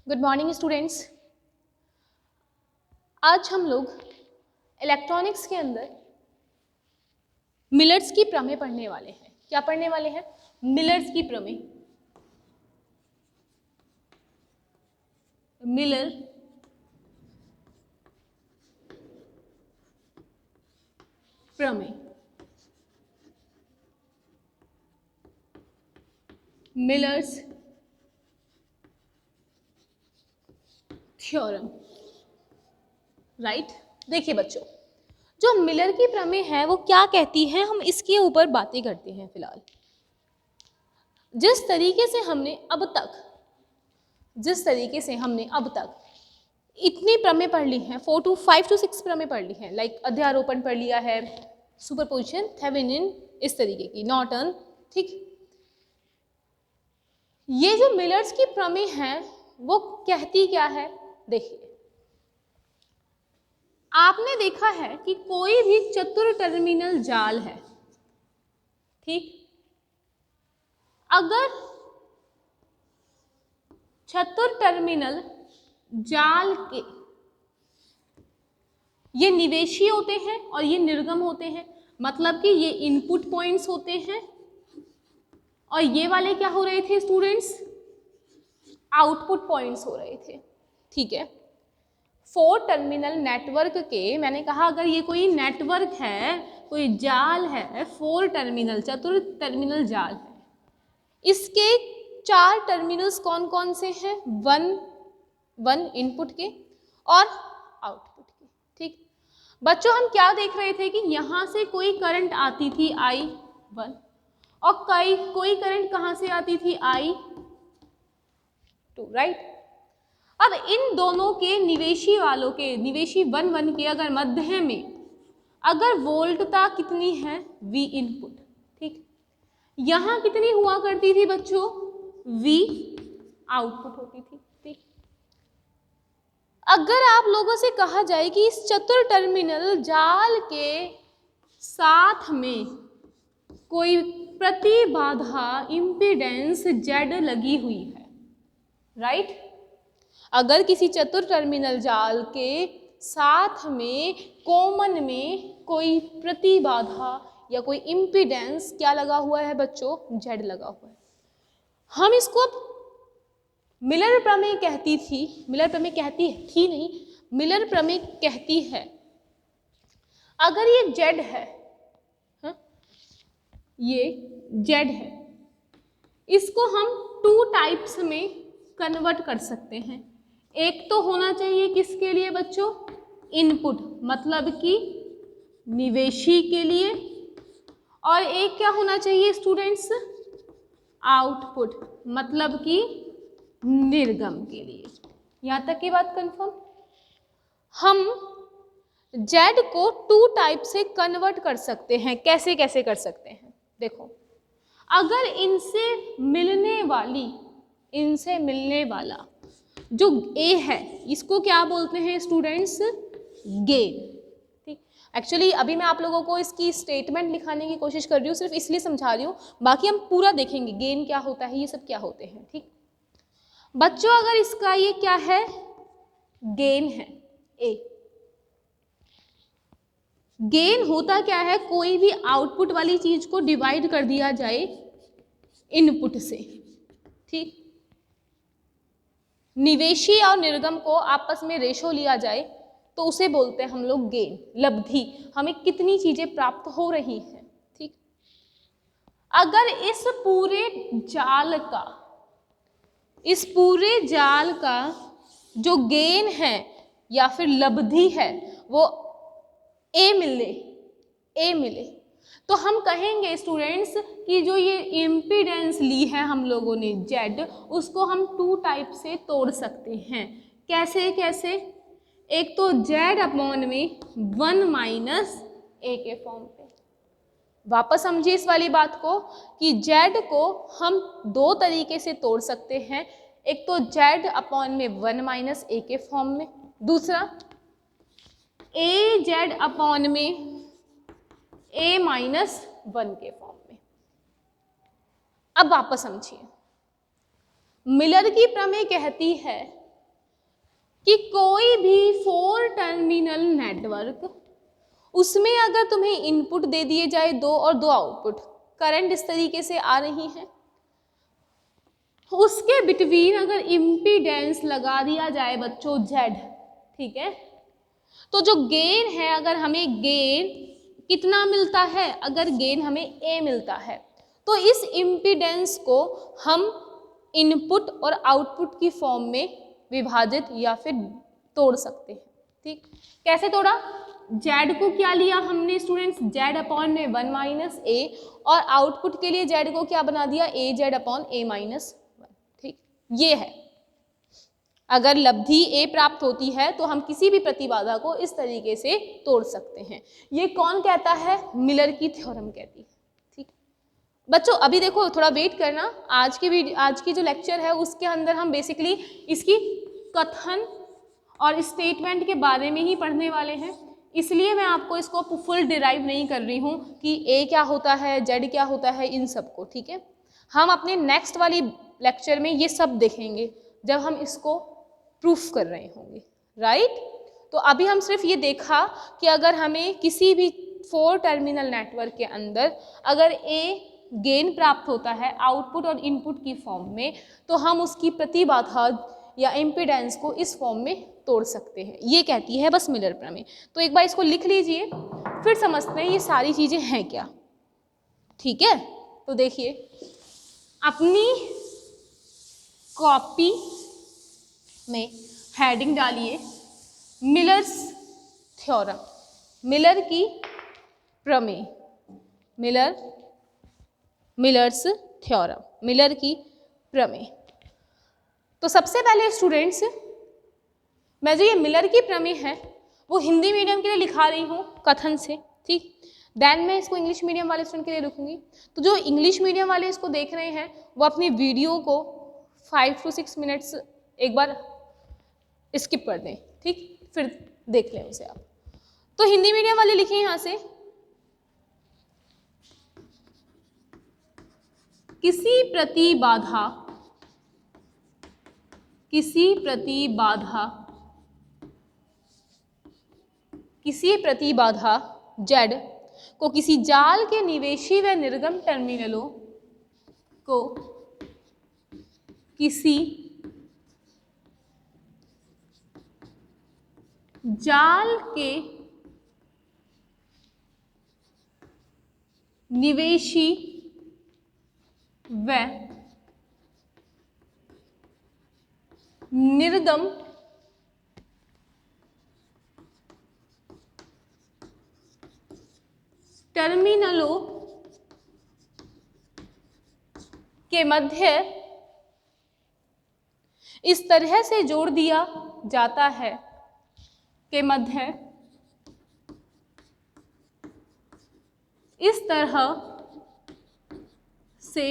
Good morning students. आज हम लोग इलेक्ट्रॉनिक्स के अंदर मिलर्स की प्रमेय पढ़ने वाले हैं। क्या पढ़ने वाले हैं? मिलर्स की प्रमेय। मिलर प्रमेय, मिलर्स थ्योरम, राइट। देखिए बच्चों, जो मिलर की प्रमेय है वो क्या कहती है, हम इसके ऊपर बातें करते हैं। फिलहाल जिस तरीके से हमने अब तक इतनी प्रमेय पढ़ ली हैं, 5 to 6 प्रमेय पढ़ ली हैं, लाइक अध्यारोपण पढ़ लिया है, सुपरपोजिशन, थेवेनिन, इस तरीके की, नॉर्टन, ठीक। ये जो मिलर्स की प्रमेय है वो कहती क्या है? देखिए, आपने देखा है कि कोई भी चतुर टर्मिनल जाल है, ठीक। अगर चतुर टर्मिनल जाल के ये निवेशी होते हैं और ये निर्गम होते हैं, मतलब कि ये इनपुट पॉइंट्स होते हैं और ये वाले क्या हो रहे थे स्टूडेंट्स? आउटपुट पॉइंट्स हो रहे थे, ठीक है। 4 टर्मिनल नेटवर्क के, मैंने कहा अगर ये कोई नेटवर्क है, कोई जाल है, 4 टर्मिनल, चतुर टर्मिनल जाल है, इसके 4 टर्मिनल्स कौन कौन से हैं? 1 इनपुट के और आउटपुट के, ठीक। बच्चों, हम क्या देख रहे थे कि यहां से कोई करंट आती थी I1 और कोई करंट कहां से आती थी? I2, right. अब इन दोनों के निवेशी वालों के, निवेशी 1 के अगर मध्य में अगर वोल्टता कितनी है? V इनपुट, ठीक। यहां कितनी हुआ करती थी बच्चों? V आउटपुट होती थी, ठीक। अगर आप लोगों से कहा जाए कि इस चतुर टर्मिनल जाल के साथ में कोई प्रतिबाधा, इम्पीडेंस Z लगी हुई है, राइट। अगर किसी चतुर टर्मिनल जाल के साथ में कॉमन में कोई प्रतिबाधा या कोई इम्पीडेंस क्या लगा हुआ है बच्चों? Z लगा हुआ है। हम इसको अब मिलर प्रमेय कहती थी, मिलर प्रमेय कहती थी नहीं, मिलर प्रमेय कहती है अगर ये Z है, ये Z है, इसको हम 2 टाइप्स में कन्वर्ट कर सकते हैं। एक तो होना चाहिए किसके लिए बच्चों? इनपुट, मतलब कि निवेशी के लिए, और एक क्या होना चाहिए स्टूडेंट्स? आउटपुट, मतलब कि निर्गम के लिए। यहां तक की बात कंफर्म? हम Z को 2 टाइप से कन्वर्ट कर सकते हैं। कैसे कैसे कर सकते हैं? देखो, अगर इनसे मिलने वाला जो A है, इसको क्या बोलते हैं स्टूडेंट्स? गेन, ठीक। एक्चुअली अभी मैं आप लोगों को इसकी स्टेटमेंट लिखाने की कोशिश कर रही हूँ, सिर्फ इसलिए समझा रही हूँ, बाकी हम पूरा देखेंगे गेन क्या होता है, ये सब क्या होते हैं, ठीक। बच्चों, अगर इसका ये क्या है? गेन है A। गेन होता क्या है? कोई भी आउटपुट वाली चीज को डिवाइड कर दिया जाए इनपुट से, ठीक। निवेशी और निर्गम को आपस में रेशो लिया जाए तो उसे बोलते हैं हम लोग गेन, लब्धि, हमें कितनी चीजें प्राप्त हो रही हैं, ठीक। अगर इस पूरे जाल का जो गेन है या फिर लब्धि है वो A मिले तो हम कहेंगे स्टूडेंट्स कि जो ये इम्पीडेंस ली है हम लोगों ने Z, उसको हम 2 टाइप से तोड़ सकते हैं। कैसे कैसे? एक तो Z अपॉन में 1 - A के फॉर्म पे। वापस समझिए इस वाली बात को कि Z को हम 2 तरीके से तोड़ सकते हैं। एक तो Z अपॉन में 1 - A के फॉर्म में, दूसरा AZ अपॉन में A - 1 के फॉर्म में। अब वापस समझिए, मिलर की प्रमेय कहती है कि कोई भी 4 टर्मिनल नेटवर्क, उसमें अगर तुम्हें इनपुट दे दिए जाए 2 और 2 आउटपुट, करंट इस तरीके से आ रही है, उसके बिटवीन अगर इम्पीडेंस लगा दिया जाए बच्चों Z, ठीक है, तो जो गेन है, अगर हमें गेन कितना मिलता है, अगर गेन हमें A मिलता है, तो इस इम्पीडेंस को हम इनपुट और आउटपुट की फॉर्म में विभाजित या फिर तोड़ सकते हैं। ठीक, कैसे तोड़ा? Z को क्या लिया हमने स्टूडेंट्स, Z अपॉन में 1 माइनस A, और आउटपुट के लिए Z को क्या बना दिया, AZ अपॉन A माइनस 1। ठीक, ये है। अगर लब्धि A प्राप्त होती है तो हम किसी भी प्रतिबाधा को इस तरीके से तोड़ सकते हैं। ये कौन कहता है? मिलर की थ्योरम कहती है। ठीक बच्चों, अभी देखो थोड़ा वेट करना, आज की जो लेक्चर है उसके अंदर हम बेसिकली इसकी कथन और स्टेटमेंट के बारे में ही पढ़ने वाले हैं, इसलिए मैं आपको इसको फुल डिराइव नहीं कर रही हूँ कि A क्या होता है, Z क्या होता है, इन सबको। ठीक है, हम अपने नेक्स्ट वाली लेक्चर में ये सब देखेंगे जब हम इसको प्रूफ कर रहे होंगे, राइट। तो अभी हम सिर्फ ये देखा कि अगर हमें किसी भी 4 टर्मिनल नेटवर्क के अंदर अगर A गेन प्राप्त होता है आउटपुट और इनपुट की फॉर्म में, तो हम उसकी प्रतिबाधा या इम्पीडेंस को इस फॉर्म में तोड़ सकते हैं। ये कहती है बस मिलर प्रमेय। तो एक बार इसको लिख लीजिए, फिर समझते हैं ये सारी चीज़ें हैं क्या। ठीक है, तो देखिए अपनी कॉपी में हेडिंग डालिए मिलर्स थ्योरम, मिलर की प्रमेय, मिलर्स थ्योरम, मिलर की प्रमेय। तो सबसे पहले स्टूडेंट्स, मैं जो ये मिलर की प्रमेय है वो हिंदी मीडियम के लिए लिखा रही हूँ कथन से। ठीक, देन मैं इसको इंग्लिश मीडियम वाले स्टूडेंट के लिए लिखूंगी। तो जो इंग्लिश मीडियम वाले इसको देख रहे हैं वो अपनी वीडियो को 5 to 6 मिनट्स एक बार स्किप कर दें, ठीक, फिर देख लें उसे आप। तो हिंदी मीडियम वाले लिखें यहाँ से, किसी प्रतिबाधा Z को किसी जाल के निवेशी व निर्गम टर्मिनलों को किसी जाल के निवेशी व निर्गम टर्मिनलों के मध्य इस तरह से जोड़ दिया जाता है के मध्य इस तरह से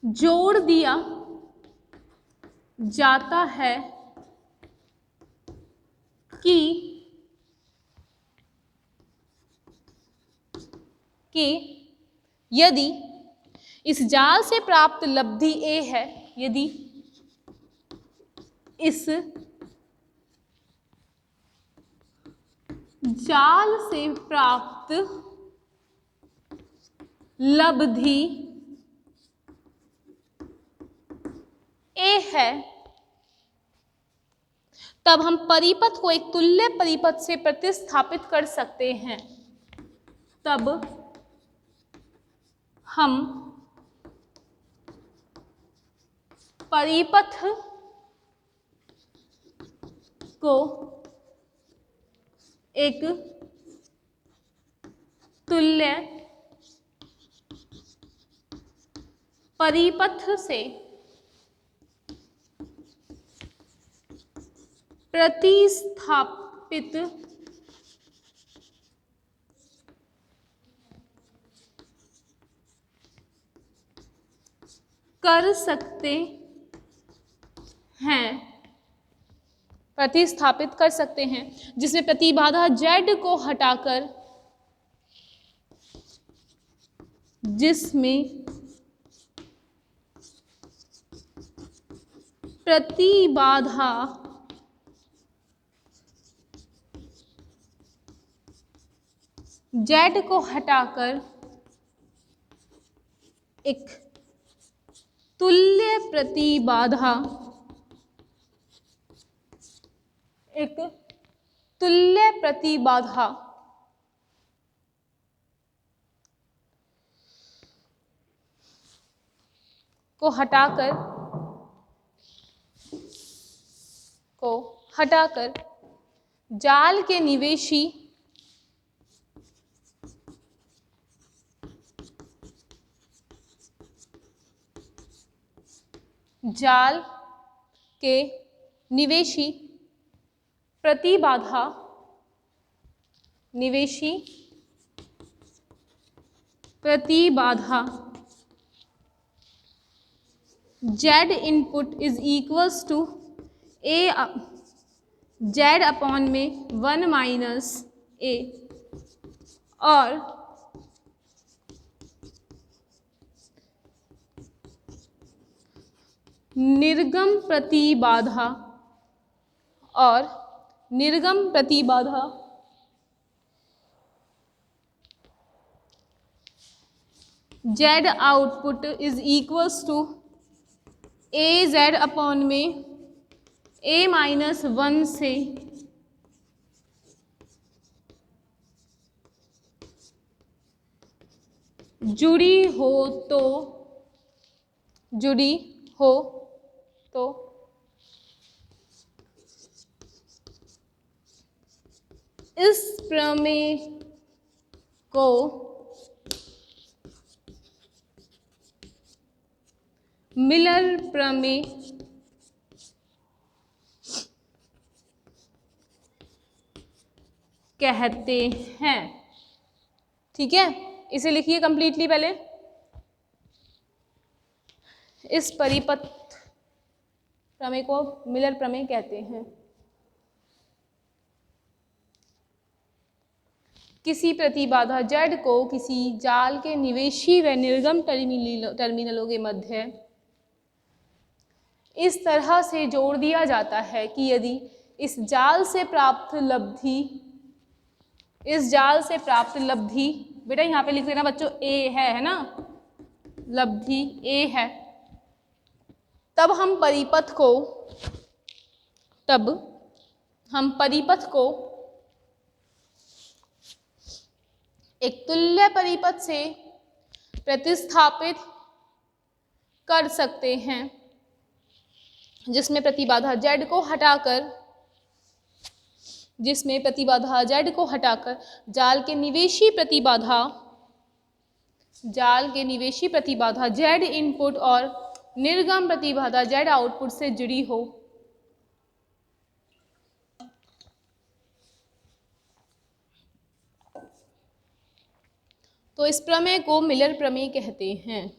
जोड़ दिया जाता है कि यदि इस जाल से प्राप्त लब्धि A है, यदि इस जाल से प्राप्त लब्धि A है, तब हम परिपथ को एक तुल्य परिपथ से प्रतिस्थापित कर सकते हैं। तब हम परिपथ को एक तुल्य परिपथ से प्रतिस्थापित कर सकते हैं, प्रतिस्थापित कर सकते हैं, जिसमें प्रतिबाधा Z को हटाकर, जिसमें प्रतिबाधा Z को हटाकर एक तुल्य प्रतिबाधा, एक तुल्य प्रतिबाधा को हटाकर जाल के निवेशी प्रतिबाधा Z input is equals to Z upon में 1 माइनस A और निर्गम प्रतिबाधा Z output is equals to AZ upon में A माइनस 1 से जुड़ी हो तो इस प्रमेय को मिलर प्रमेय कहते हैं। ठीक है, इसे लिखिए कंप्लीटली पहले। इस परिपथ प्रमेय को मिलर प्रमेय कहते हैं। किसी प्रतिबाधा Z को किसी जाल के निवेशी व निर्गम टर्मिनलों के मध्य इस तरह से जोड़ दिया जाता है कि यदि इस जाल से प्राप्त लब्धि बेटा यहाँ पे लिख देना बच्चों A है ना, लब्धि A है, तब हम परिपथ को एक तुल्य परिपथ से प्रतिस्थापित कर सकते हैं जिसमें प्रतिबाधा Z को हटाकर जाल के निवेशी प्रतिबाधा Z इनपुट और निर्गम प्रतिबाधा Z आउटपुट से जुड़ी हो। तो इस प्रमेय को मिलर प्रमेय कहते हैं।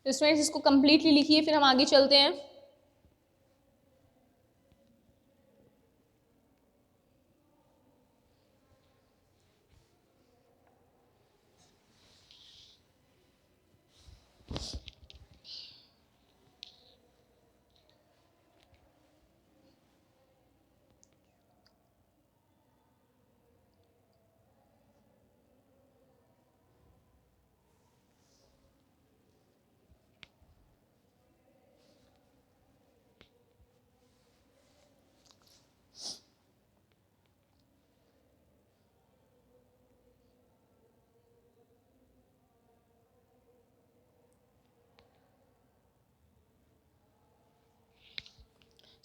तो स्टूडेंट्स इसको कंप्लीटली लिखिए, फिर हम आगे चलते हैं।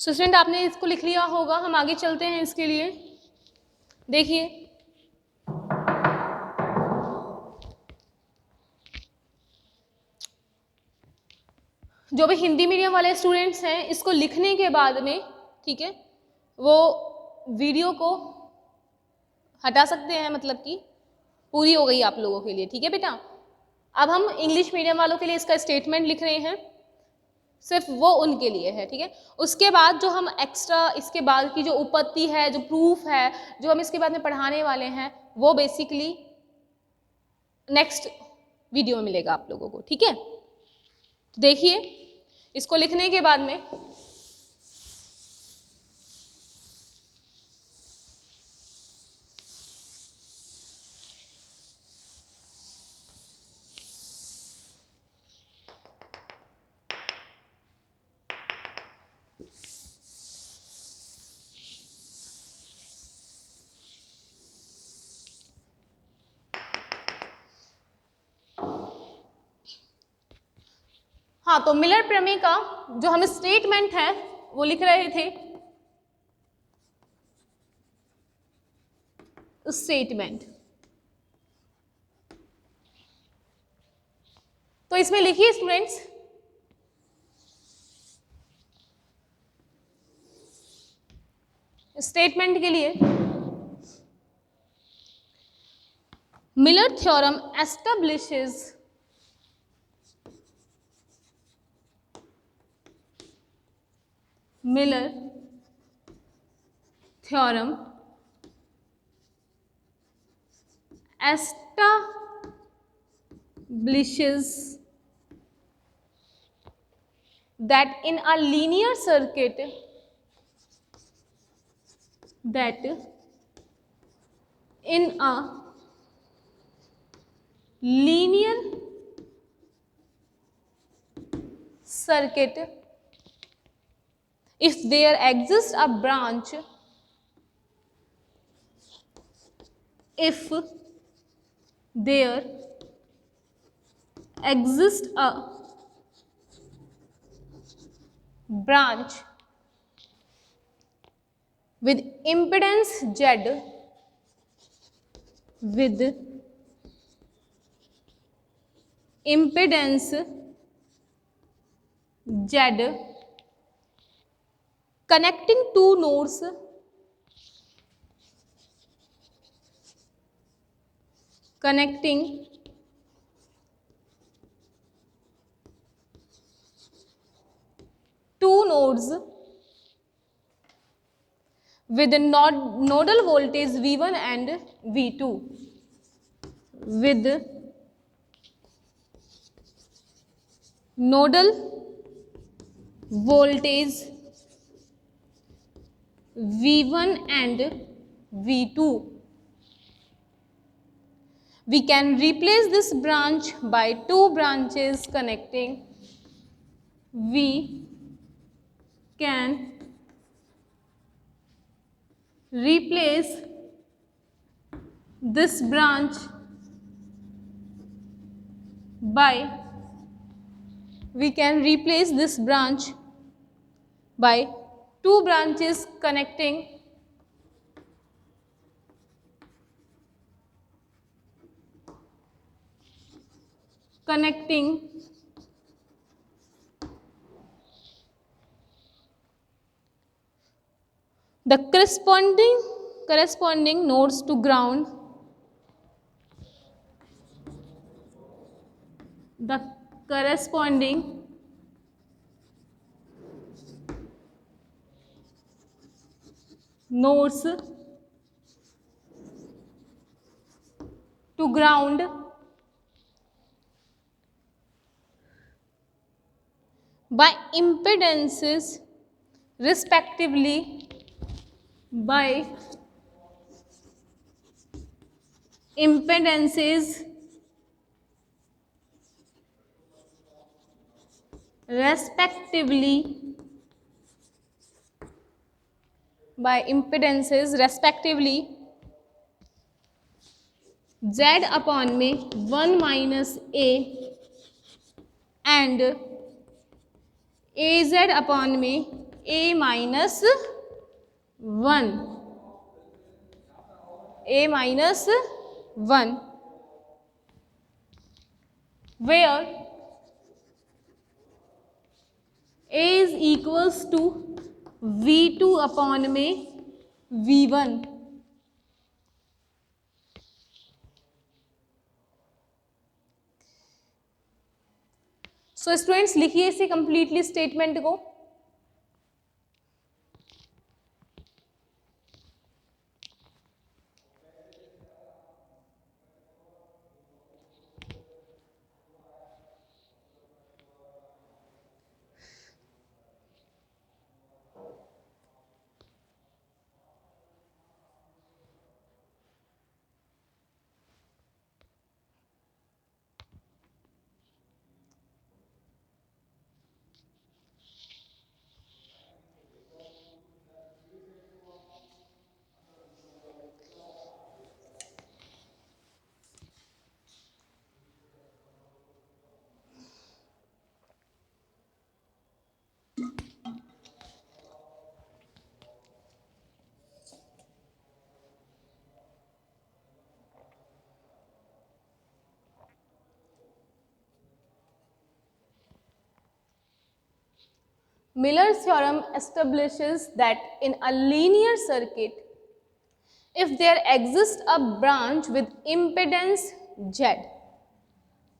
सो स्टूडेंट आपने इसको लिख लिया होगा, हम आगे चलते हैं इसके लिए। देखिए जो भी हिंदी मीडियम वाले स्टूडेंट्स हैं इसको लिखने के बाद में, ठीक है, वो वीडियो को हटा सकते हैं, मतलब कि पूरी हो गई आप लोगों के लिए। ठीक है बेटा, अब हम इंग्लिश मीडियम वालों के लिए इसका स्टेटमेंट लिख रहे हैं। सिर्फ वो उनके लिए है, ठीक है। उसके बाद जो हम एक्स्ट्रा इसके बाद की जो उपपत्ति है, जो प्रूफ है, जो हम इसके बाद में पढ़ाने वाले हैं, वो बेसिकली नेक्स्ट वीडियो में मिलेगा आप लोगों को, ठीक है। देखिए इसको लिखने के बाद में हाँ, तो मिलर प्रमेय का जो हम स्टेटमेंट है वो लिख रहे थे, स्टेटमेंट। तो इसमें लिखिए स्टूडेंट्स, स्टेटमेंट के लिए Miller theorem establishes Miller theorem establishes that in a linear circuit, if there exists a branch, with impedance Z, connecting two nodes, with nodal voltage V1 and V2, with nodal voltage V1 and V2. We can replace this branch by two branches connecting. We can replace this branch by two branches connecting the corresponding nodes to ground, the corresponding nodes to ground by impedances respectively, Z upon में 1 minus A and AZ upon में A minus 1, where A is equals to V2 upon में V1. So students लिखिए इसे completely statement को। Miller's theorem establishes that in a linear circuit, if there exists a branch with impedance Z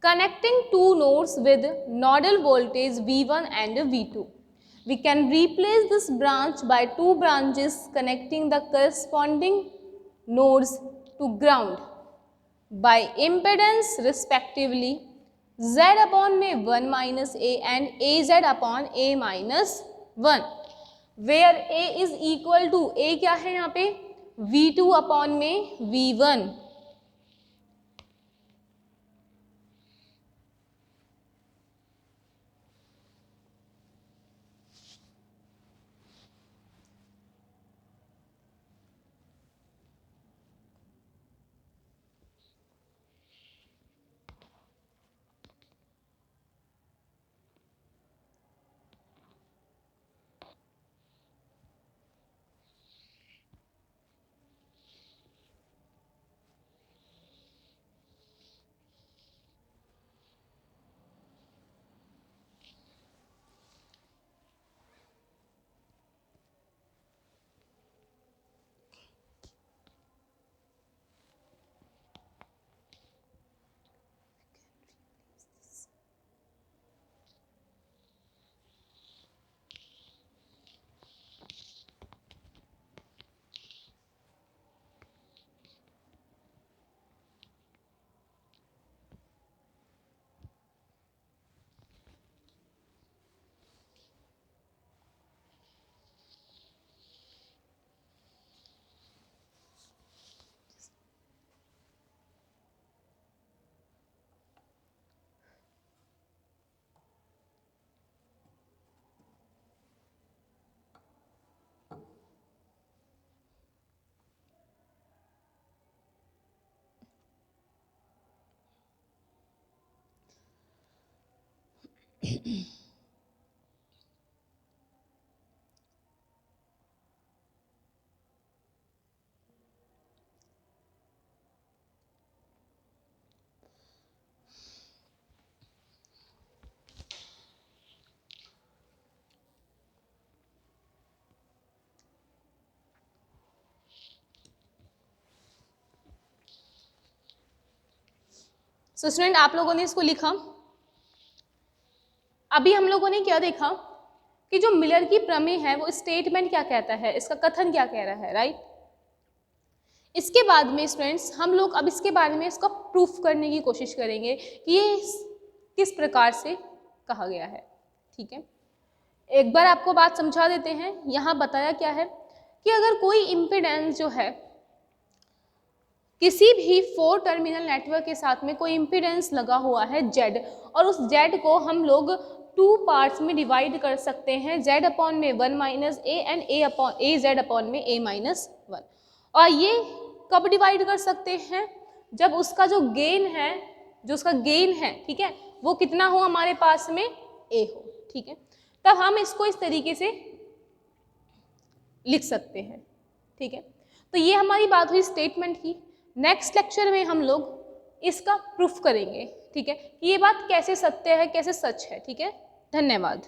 connecting two nodes with nodal voltage V1 and V2, we can replace this branch by two branches connecting the corresponding nodes to ground by impedance respectively Z upon में 1 minus A and AZ upon A minus 1, where A is equal to, A क्या है यहाँ पे, V2 upon में V1। So student आप लोगों ने इसको लिखा। अभी हम लोगों ने क्या देखा कि जो मिलर की प्रमेय है वो स्टेटमेंट क्या कहता है, इसका कथन क्या कह रहा है, राइट। इसके बाद में स्टूडेंट्स हम लोग अब इसके बारे में इसका प्रूफ करने की कोशिश करेंगे कि ये किस प्रकार से कहा गया है, ठीक है। एक बार आपको बात समझा देते हैं। यहाँ बताया क्या है कि अगर कोई इम्पीडेंस जो है किसी भी 4 टर्मिनल नेटवर्क के साथ में कोई इम्पीडेंस लगा हुआ है Z, और उस Z को हम लोग 2 पार्ट्स में डिवाइड कर सकते हैं, Z अपॉन में 1 minus A and A Z upon में A माइनस 1। और ये कब डिवाइड कर सकते हैं, जब उसका जो गेन है, ठीक है, वो कितना हो हमारे पास में A हो, ठीक है। तब हम इसको इस तरीके से लिख सकते हैं, ठीक है। तो ये हमारी बात हुई स्टेटमेंट की। नेक्स्ट लेक्चर में हम लोग इसका प्रूफ करेंगे, ठीक है, कि ये बात कैसे सत्य है, कैसे सच है, ठीक है। धन्यवाद।